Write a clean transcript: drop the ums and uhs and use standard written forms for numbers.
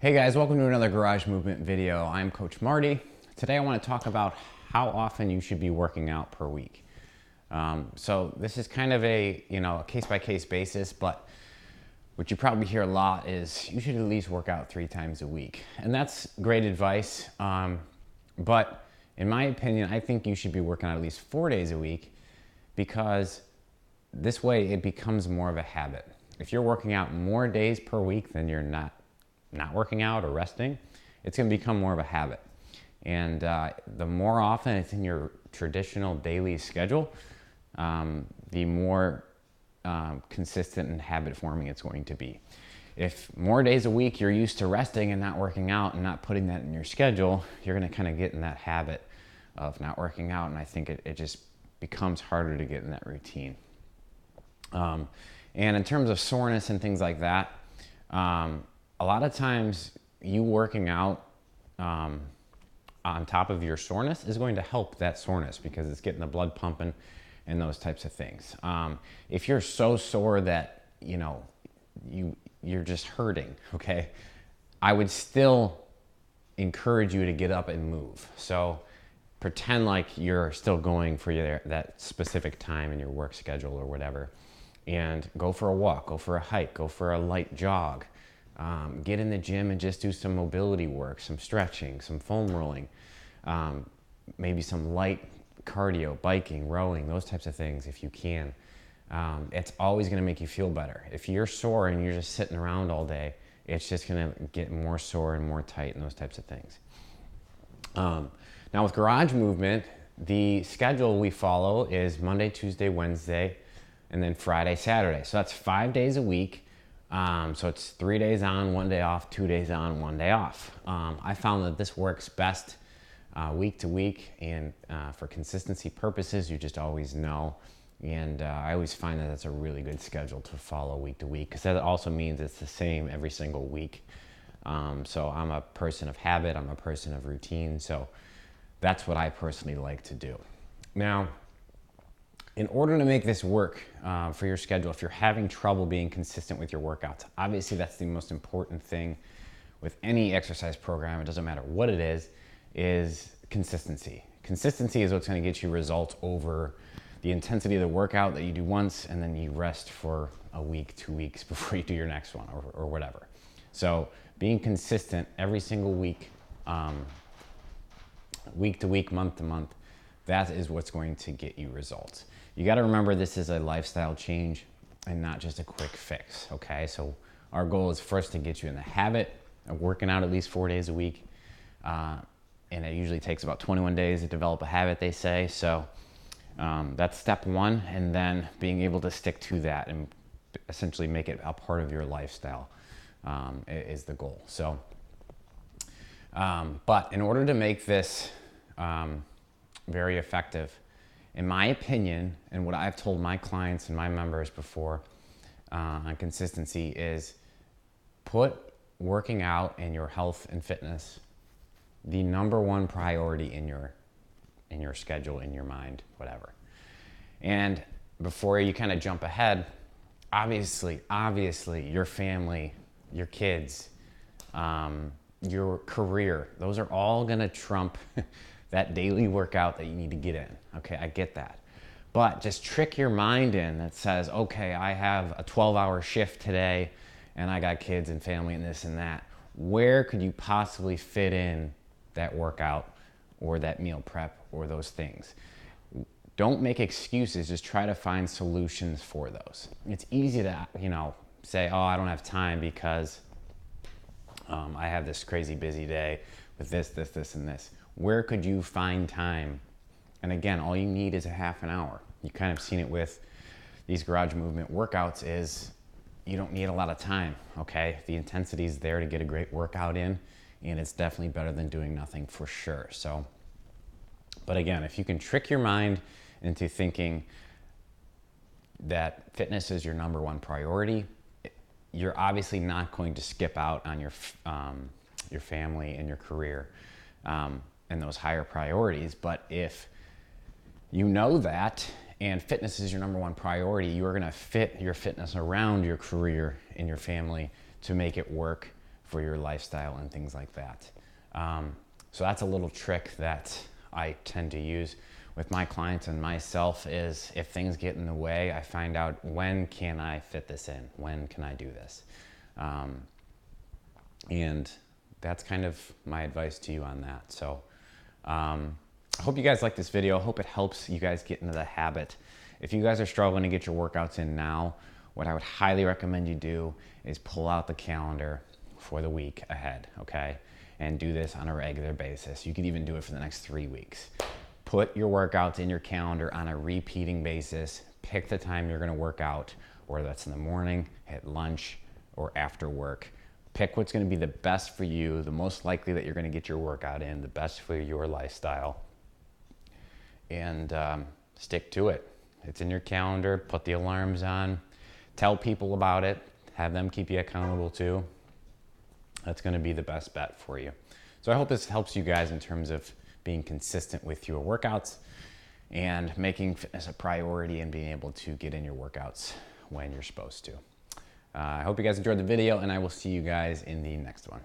Hey guys, welcome to another Garage Movement video. I'm Coach Marty. Today I want to talk about how often you should be working out per week. So this is kind of a case-by-case basis, but what you probably hear a lot is you should at least work out 3 times a week. And that's great advice, but in my opinion, I think you should be working out at least 4 days a week, because this way it becomes more of a habit. If you're working out more days per week than you're not working out or resting, it's going to become more of a habit. And the more often it's in your traditional daily schedule, the more consistent and habit forming it's going to be. If more days a week you're used to resting and not working out and not putting that in your schedule, you're going to kind of get in that habit of not working out, and I think it just becomes harder to get in that routine. And in terms of soreness and things like that, a lot of times you working out on top of your soreness is going to help that soreness, because it's getting the blood pumping and those types of things. If you're so sore that you're just hurting, okay, I would still encourage you to get up and move. So pretend like you're still going for that specific time in your work schedule or whatever, and go for a walk, go for a hike, go for a light jog. Get in the gym and just do some mobility work, some stretching, some foam rolling, maybe some light cardio, biking, rowing, those types of things if you can. It's always going to make you feel better. If you're sore and you're just sitting around all day, it's just going to get more sore and more tight and those types of things. Now with Garage Movement, the schedule we follow is Monday, Tuesday, Wednesday, and then Friday, Saturday. So that's 5 days a week. So it's 3 days on, 1 day off, 2 days on, 1 day off. I found that this works best week to week, and for consistency purposes, you just always know. And I always find that that's a really good schedule to follow week to week, because that also means it's the same every single week. So I'm a person of habit, I'm a person of routine, so that's what I personally like to do. Now, in order to make this work for your schedule, if you're having trouble being consistent with your workouts, obviously that's the most important thing with any exercise program, it doesn't matter what it is consistency. Consistency is what's going to get you results over the intensity of the workout that you do once and then you rest for a week, 2 weeks before you do your next one, or whatever. So being consistent every single week, week to week, month to month, that is what's going to get you results. You got to remember, this is a lifestyle change and not just a quick fix, okay? So our goal is first to get you in the habit of working out at least 4 days a week. And it usually takes about 21 days to develop a habit, they say. So that's step one, and then being able to stick to that and essentially make it a part of your lifestyle is the goal. So, but in order to make this very effective, in my opinion, and what I've told my clients and my members before on consistency, is put working out and your health and fitness the number one priority in your schedule, in your mind, whatever. And before you kind of jump ahead, obviously, your family, your kids, your career, those are all gonna trump that daily workout that you need to get in. Okay, I get that. But just trick your mind in that says, okay, I have a 12-hour shift today and I got kids and family and this and that. Where could you possibly fit in that workout or that meal prep or those things? Don't make excuses, just try to find solutions for those. It's easy to, say, oh, I don't have time because I have this crazy busy day with this, and this. Where could you find time? And again, all you need is a half an hour. You kind of seen it with these Garage Movement workouts, is you don't need a lot of time, okay? The intensity is there to get a great workout in, and it's definitely better than doing nothing for sure. So, but again, if you can trick your mind into thinking that fitness is your number one priority, you're obviously not going to skip out on your family and your career and those higher priorities. But if you know that, and fitness is your number one priority, you are going to fit your fitness around your career and your family to make it work for your lifestyle and things like that. So that's a little trick that I tend to use with my clients and myself is if things get in the way, I find out when can I fit this in? When can I do this? And that's kind of my advice to you on that. So I hope you guys like this video. I hope it helps you guys get into the habit. If you guys are struggling to get your workouts in now, what I would highly recommend you do is pull out the calendar for the week ahead, okay? And do this on a regular basis. You could even do it for the next 3 weeks. Put your workouts in your calendar on a repeating basis. Pick the time you're gonna work out, whether that's in the morning, at lunch, or after work. Pick what's gonna be the best for you, the most likely that you're gonna get your workout in, the best for your lifestyle, and stick to it. It's in your calendar, put the alarms on, tell people about it, have them keep you accountable too. That's gonna be the best bet for you. So I hope this helps you guys in terms of being consistent with your workouts and making fitness a priority and being able to get in your workouts when you're supposed to. I hope you guys enjoyed the video, and I will see you guys in the next one.